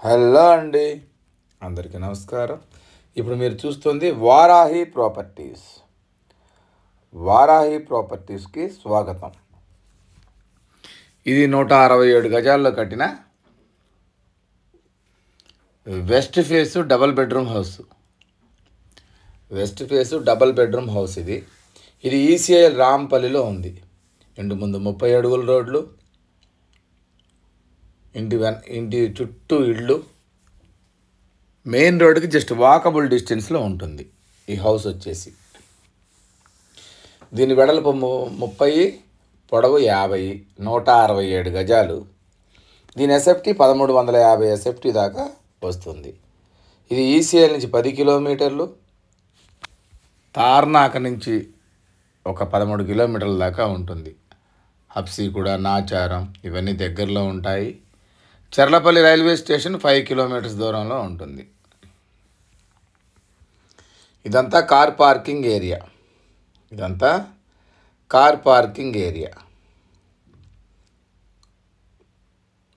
Hello అండి, అందరికీ నమస్కారం. ఇప్పుడు మీరు చూస్తుంది వారాహి ప్రాపర్టీస్. వారాహి ప్రాపర్టీస్కి స్వాగతం. ఇది 167 గజాల్లో కట్టిన west face double bedroom house. ఇది ఈసీఐఎల్ రాంపల్లిలో ఉంది. ఇంటి ముందు 30 అడుగుల రోడ్లు, ఇంటి చుట్టూ ఇళ్ళు, మెయిన్ రోడ్డుకి జస్ట్ వాకబుల్ డిస్టెన్స్లో ఉంటుంది ఈ హౌస్ వచ్చేసి. దీని వెడల్పు 30, పొడవు 50, 167 గజాలు. దీని ఎస్ఎఫ్టీ 1350 ఎస్ఎఫ్టీ దాకా వస్తుంది. ఇది ఈసీఎల్ నుంచి 10 కిలోమీటర్లు, తార్నాక నుంచి ఒక 13 కిలోమీటర్ల దాకా ఉంటుంది. హబ్సీ కూడా, నాచారం ఇవన్నీ దగ్గరలో ఉంటాయి. చర్లపల్లి రైల్వే స్టేషన్ 5 కిలోమీటర్స్ దూరంలో ఉంటుంది. ఇదంతా కార్ పార్కింగ్ ఏరియా.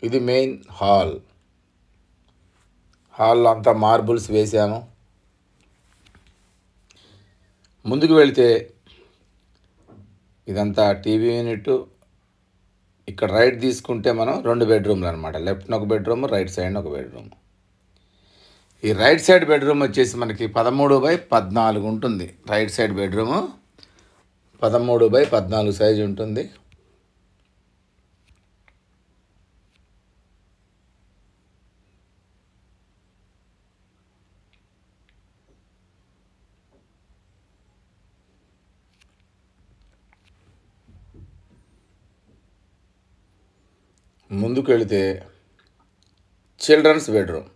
ఇది మెయిన్ హాల్లో అంతా మార్బుల్స్ వేసాము. ముందుకు వెళితే ఇదంతా టీవీ యూనిట్. ఇక్కడ రైట్ తీసుకుంటే మనం 2 బెడ్రూమ్లు అనమాట. లెఫ్ట్న ఒక బెడ్రూమ్, రైట్ సైడ్న ఒక బెడ్రూమ్. ఈ రైట్ సైడ్ బెడ్రూమ్ వచ్చేసి మనకి 13/14 ఉంటుంది. రైట్ సైడ్ బెడ్రూము 13/14 సైజు ఉంటుంది. ముందుకు వెళితే చిల్డ్రన్స్ బెడ్రూమ్.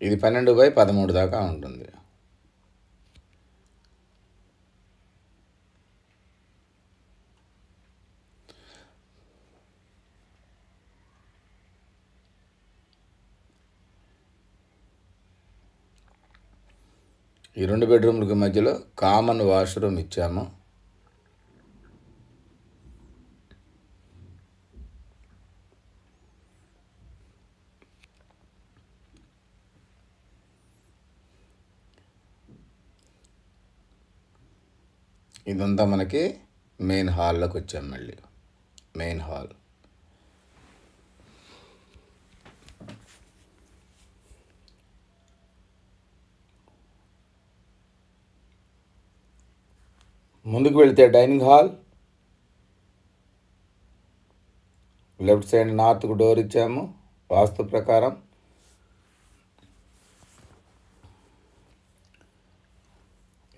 ఇది 12/13 దాకా ఉంటుంది. ఈ 2 బెడ్రూమ్లకి మధ్యలో కామన్ వాష్రూమ్ ఇచ్చాము. ఇదంతా మనకి మెయిన్ హాల్లోకి వచ్చాం. మళ్ళీ మెయిన్ హాల్. ముందుకు వెళితే డైనింగ్ హాల్. లెఫ్ట్ సైడ్ నార్త్కు డోర్ ఇచ్చాము వాస్తు ప్రకారం.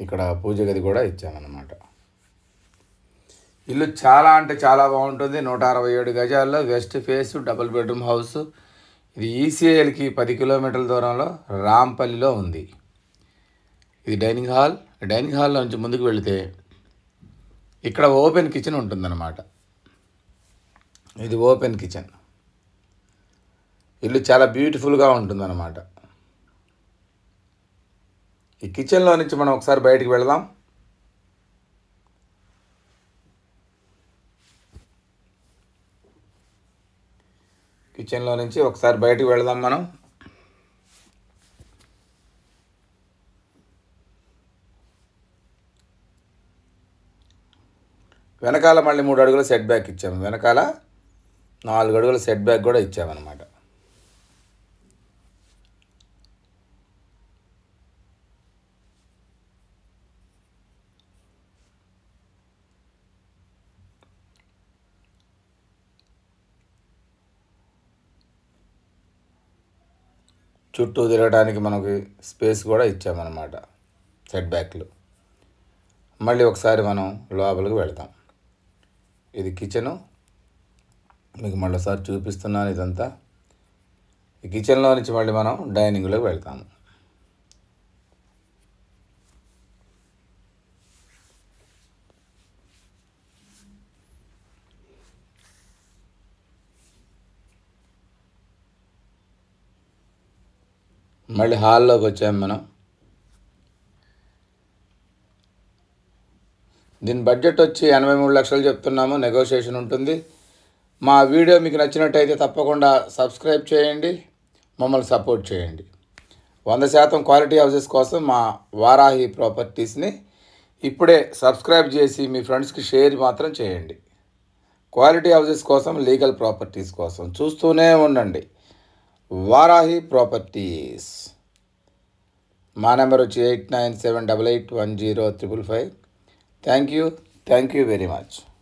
ఇక్కడ పూజ గది కూడా ఇచ్చామన్నమాట. ఇల్లు చాలా అంటే చాలా బాగుంటుంది. 167 గజాల్లో west face double bedroom house. ఇది ఈసీఐఎల్కి 10 కిలోమీటర్ల దూరంలో రాంపల్లిలో ఉంది. ఇది డైనింగ్ హాల్లో నుంచి ముందుకు వెళితే ఇక్కడ ఓపెన్ కిచెన్ ఉంటుందన్నమాట. ఇది ఓపెన్ కిచెన్. ఇల్లు చాలా బ్యూటిఫుల్గా ఉంటుందన్నమాట. ఈ కిచెన్లో నుంచి మనం ఒకసారి బయటికి వెళదాం. మనం. వెనకాల మళ్ళీ 3 అడుగుల సెట్ బ్యాక్ ఇచ్చాము. వెనకాల 4 అడుగుల సెట్ బ్యాక్ కూడా ఇచ్చామన్నమాట. చుట్టూ తిరగడానికి మనకి స్పేస్ కూడా ఇచ్చామన్నమాట సెట్ బ్యాక్లు. మళ్ళీ ఒకసారి మనం లోపలికి వెళ్తాం. ఇది కిచెను. మీకు మళ్ళీసారి చూపిస్తున్నాను ఇదంతా. ఈ కిచెన్లో నుంచి మళ్ళీ మనం డైనింగ్లోకి వెళ్తాము. మళ్ళీ హాల్లోకి వచ్చాము మనం. దీని బడ్జెట్ వచ్చి 83 లక్షలు చెప్తున్నాము. నెగోషియేషన్ ఉంటుంది. మా వీడియో మీకు నచ్చినట్టయితే తప్పకుండా సబ్స్క్రైబ్ చేయండి. మమ్మల్ని సపోర్ట్ చేయండి. 100% క్వాలిటీ హౌసెస్ కోసం మా వారాహి ప్రాపర్టీస్ని ఇప్పుడే సబ్స్క్రైబ్ చేసి మీ ఫ్రెండ్స్కి షేర్ మాత్రం చేయండి. క్వాలిటీ హౌసెస్ కోసం, లీగల్ ప్రాపర్టీస్ కోసం చూస్తూనే ఉండండి. వారాహి ప్రాపర్టీస్. మా నెంబర్ వచ్చి 8978810555. Thank you very much.